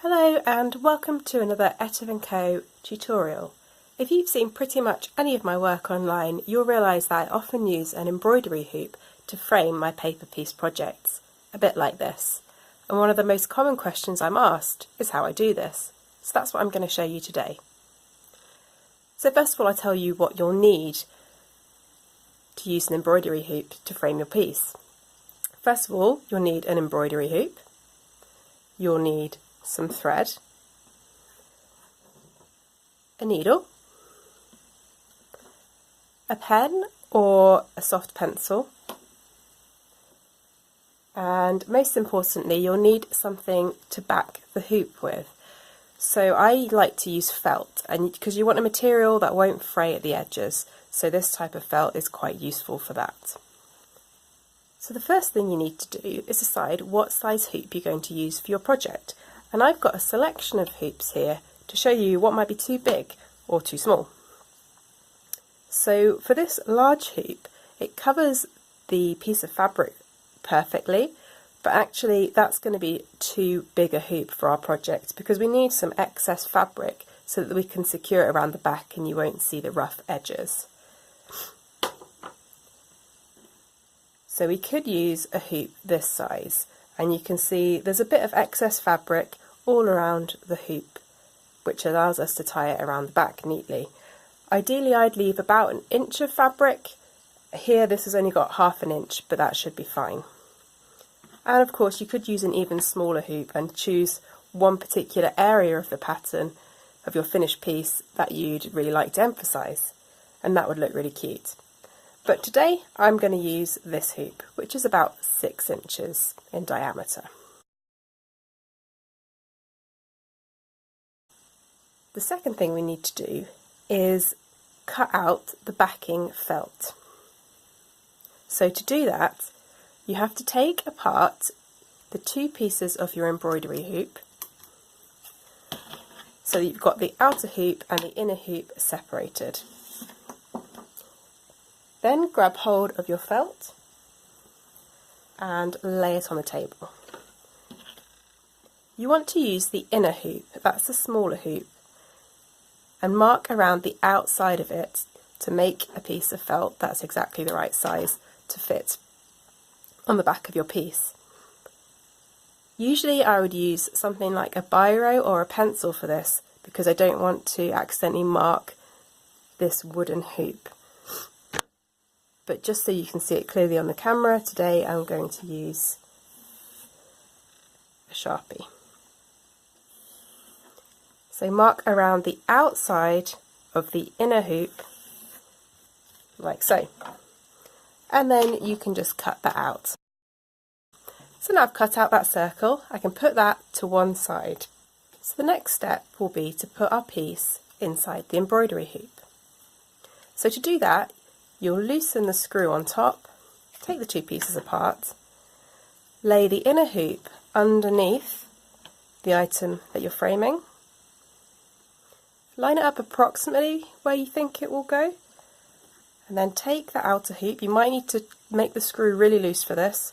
Hello and welcome to another Etive Co tutorial. If you've seen pretty much any of my work online, you'll realise that I often use an embroidery hoop to frame my paper piece projects, a bit like this. And one of the most common questions I'm asked is how I do this. So that's what I'm going to show you today. So first of all, I'll tell you what you'll need to use an embroidery hoop to frame your piece. First of all, you'll need an embroidery hoop. You'll need some thread, a needle, a pen or a soft pencil, and most importantly you'll need something to back the hoop with. So I like to use felt, and because you want a material that won't fray at the edges, so this type of felt is quite useful for that. So the first thing you need to do is decide what size hoop you're going to use for your project. And I've got a selection of hoops here to show you what might be too big or too small. So for this large hoop, it covers the piece of fabric perfectly, but actually that's going to be too big a hoop for our project because we need some excess fabric so that we can secure it around the back and you won't see the rough edges. So we could use a hoop this size, and you can see there's a bit of excess fabric all around the hoop, which allows us to tie it around the back neatly. Ideally I'd leave about an inch of fabric. Here this has only got ½ an inch, but that should be fine. And of course you could use an even smaller hoop and choose one particular area of the pattern of your finished piece that you'd really like to emphasize, and that would look really cute. But today I'm going to use this hoop, which is about 6 inches in diameter. The second thing we need to do is cut out the backing felt. So to do that, you have to take apart the two pieces of your embroidery hoop, so you've got the outer hoop and the inner hoop separated. Then grab hold of your felt and lay it on the table. You want to use the inner hoop, that's the smaller hoop, and mark around the outside of it to make a piece of felt that's exactly the right size to fit on the back of your piece. Usually I would use something like a biro or a pencil for this because I don't want to accidentally mark this wooden hoop. But just so you can see it clearly on the camera, today I'm going to use a Sharpie. So mark around the outside of the inner hoop, like so. And then you can just cut that out. So now I've cut out that circle, I can put that to one side. So the next step will be to put our piece inside the embroidery hoop. So to do that, you'll loosen the screw on top, take the two pieces apart, lay the inner hoop underneath the item that you're framing, line it up approximately where you think it will go, and then take the outer hoop. You might need to make the screw really loose for this.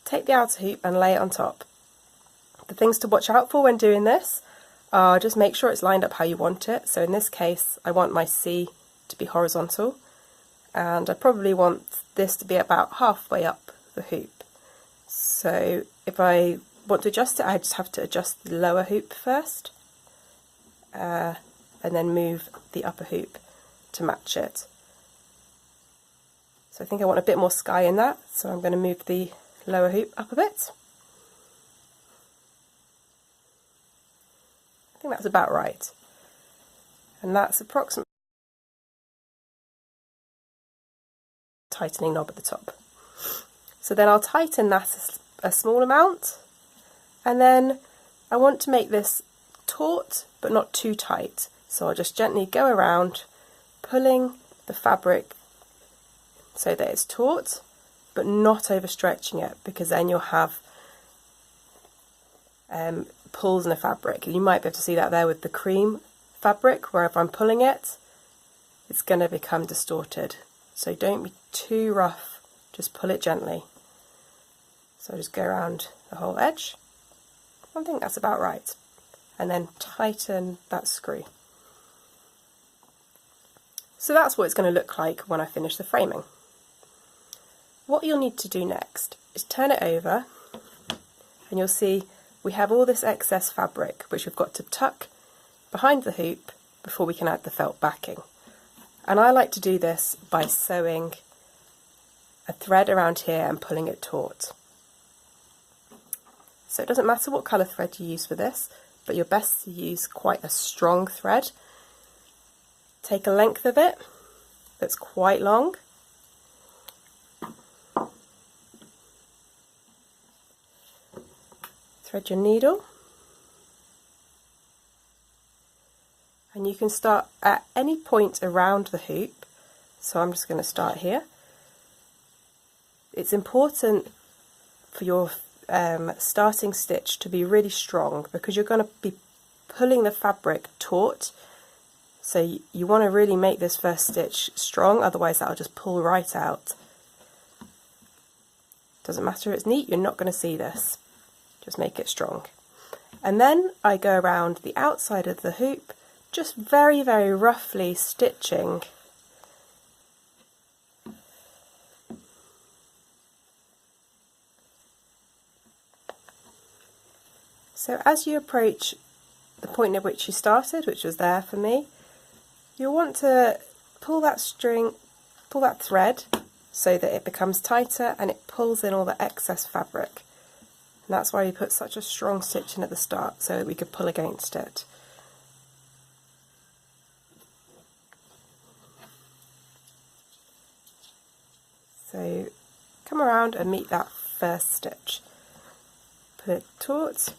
Take the outer hoop and lay it on top. The things to watch out for when doing this are just make sure it's lined up how you want it. So in this case I want my C to be horizontal, and I probably want this to be about halfway up the hoop. So if I want to adjust it, I just have to adjust the lower hoop first, and then move the upper hoop to match it. So I think I want a bit more sky in that, so I'm going to move the lower hoop up a bit. I think that's about right. And that's approximately tightening knob at the top. So then I'll tighten that a small amount, and then I want to make this taut but not too tight. So I'll just gently go around pulling the fabric so that it's taut but not overstretching it, because then you'll have pulls in the fabric. You might be able to see that there with the cream fabric, where if I'm pulling it, it's going to become distorted. So don't be too rough, just pull it gently. So just go around the whole edge. I think that's about right. and then tighten that screw. So that's what it's going to look like when I finish the framing. What you'll need to do next is turn it over, and you'll see we have all this excess fabric which we've got to tuck behind the hoop before we can add the felt backing. And I like to do this by sewing a thread around here and pulling it taut. So it doesn't matter what colour thread you use for this, but you're best to use quite a strong thread. Take a length of it that's quite long. Thread your needle. And you can start at any point around the hoop. So I'm just going to start here. It's important for your starting stitch to be really strong, because you're going to be pulling the fabric taut. So you want to really make this first stitch strong, otherwise that'll just pull right out. Doesn't matter if it's neat, you're not going to see this. Just make it strong. And then I go around the outside of the hoop, just very, very roughly stitching. So as you approach the point at which you started, which was there for me, you'll want to pull that string, pull that thread so that it becomes tighter and it pulls in all the excess fabric. And that's why we put such a strong stitch in at the start, so that we could pull against it. So come around and meet that first stitch. Put it taut.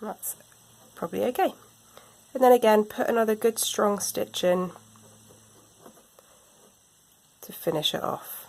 That's probably okay. And then again, put another good strong stitch in to finish it off.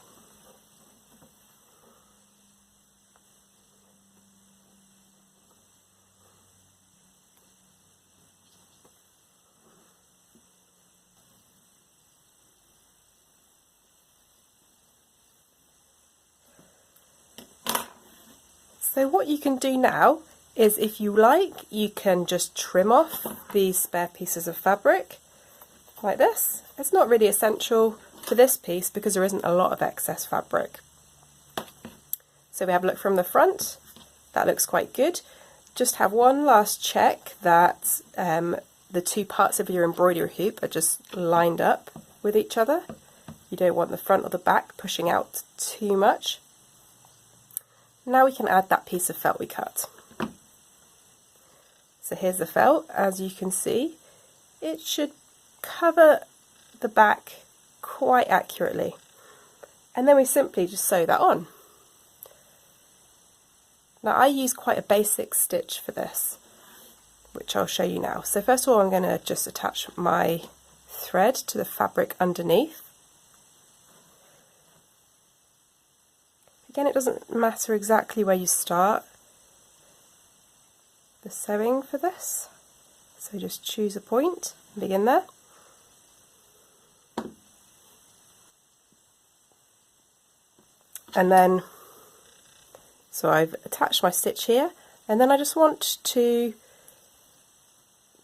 So what you can do now is, if you like, you can just trim off these spare pieces of fabric like this. It's not really essential for this piece because there isn't a lot of excess fabric. So we have a look from the front. That looks quite good. Just have one last check that the two parts of your embroidery hoop are just lined up with each other. You don't want the front or the back pushing out too much. Now we can add that piece of felt we cut. So here's the felt. As you can see, it should cover the back quite accurately. And then we simply just sew that on. Now I use quite a basic stitch for this, which I'll show you now. So first of all, I'm going to just attach my thread to the fabric underneath. Again, it doesn't matter exactly where you start the sewing for this, so just choose a point and begin there. And then, so I've attached my stitch here, and then I just want to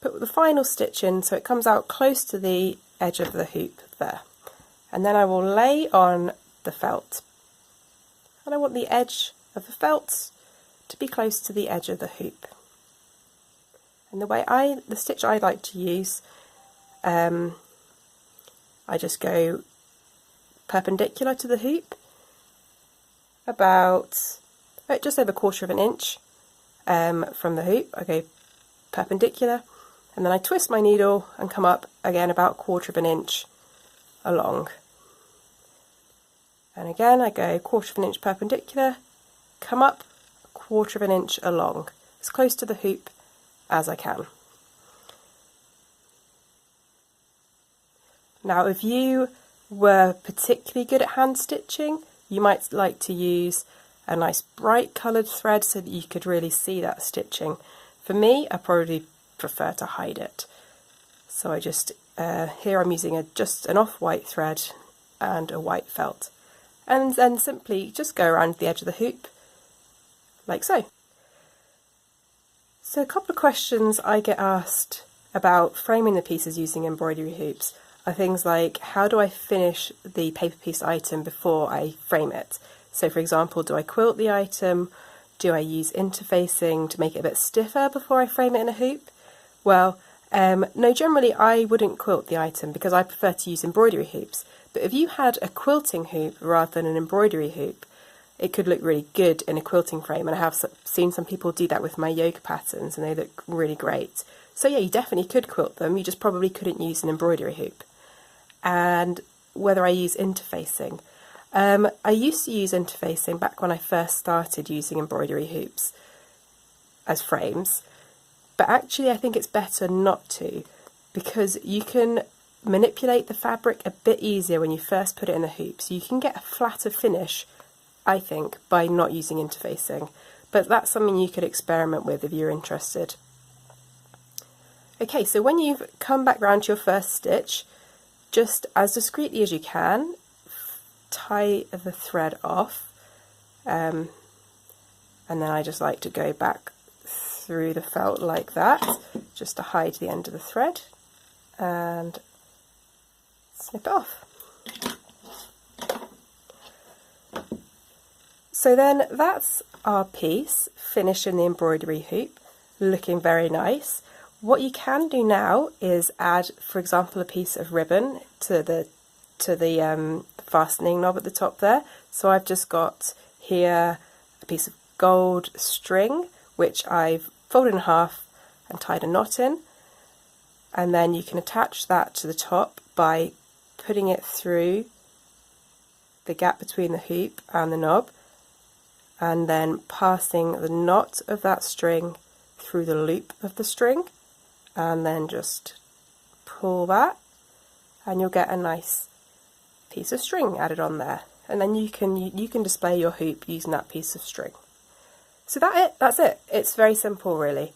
put the final stitch in so it comes out close to the edge of the hoop there. And then I will lay on the felt. And I want the edge of the felt to be close to the edge of the hoop. And the stitch I like to use, I just go perpendicular to the hoop, about just over 1/4 of an inch from the hoop. I go perpendicular, and then I twist my needle and come up again about 1/4 of an inch along. And again I go 1/4 of an inch perpendicular, come up 1/4 of an inch along, as close to the hoop as I can. Now if you were particularly good at hand stitching, you might like to use a nice bright coloured thread so that you could really see that stitching. For me, I probably prefer to hide it. So I just, here I'm using just an off-white thread and a white felt. And then simply just go around the edge of the hoop, like so. So a couple of questions I get asked about framing the pieces using embroidery hoops are things like, how do I finish the paper piece item before I frame it? So for example, do I quilt the item? Do I use interfacing to make it a bit stiffer before I frame it in a hoop? Well, no, generally I wouldn't quilt the item because I prefer to use embroidery hoops. But if you had a quilting hoop rather than an embroidery hoop, it could look really good in a quilting frame, and I have seen some people do that with my yoga patterns and they look really great. So yeah, you definitely could quilt them, you just probably couldn't use an embroidery hoop. And whether I use interfacing. I used to use interfacing back when I first started using embroidery hoops as frames, but actually I think it's better not to, because you can manipulate the fabric a bit easier when you first put it in the hoop, so you can get a flatter finish, I think, by not using interfacing. But that's something you could experiment with if you're interested. Okay, so when you've come back round to your first stitch, just as discreetly as you can, tie the thread off, and then I just like to go back through the felt like that, just to hide the end of the thread, and snip it off. So then that's our piece finished in the embroidery hoop, looking very nice. What you can do now is add, for example, a piece of ribbon to the fastening knob at the top there. So I've just got here a piece of gold string, which I've folded in half and tied a knot in. And then you can attach that to the top by putting it through the gap between the hoop and the knob, and then passing the knot of that string through the loop of the string, and then just pull that, and you'll get a nice piece of string added on there. And then you can display your hoop using that piece of string. So that's it. It's very simple, really.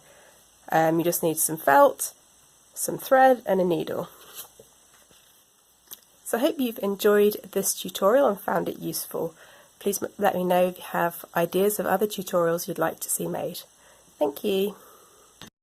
You just need some felt, some thread, and a needle. So I hope you've enjoyed this tutorial and found it useful. Please let me know if you have ideas of other tutorials you'd like to see made. Thank you.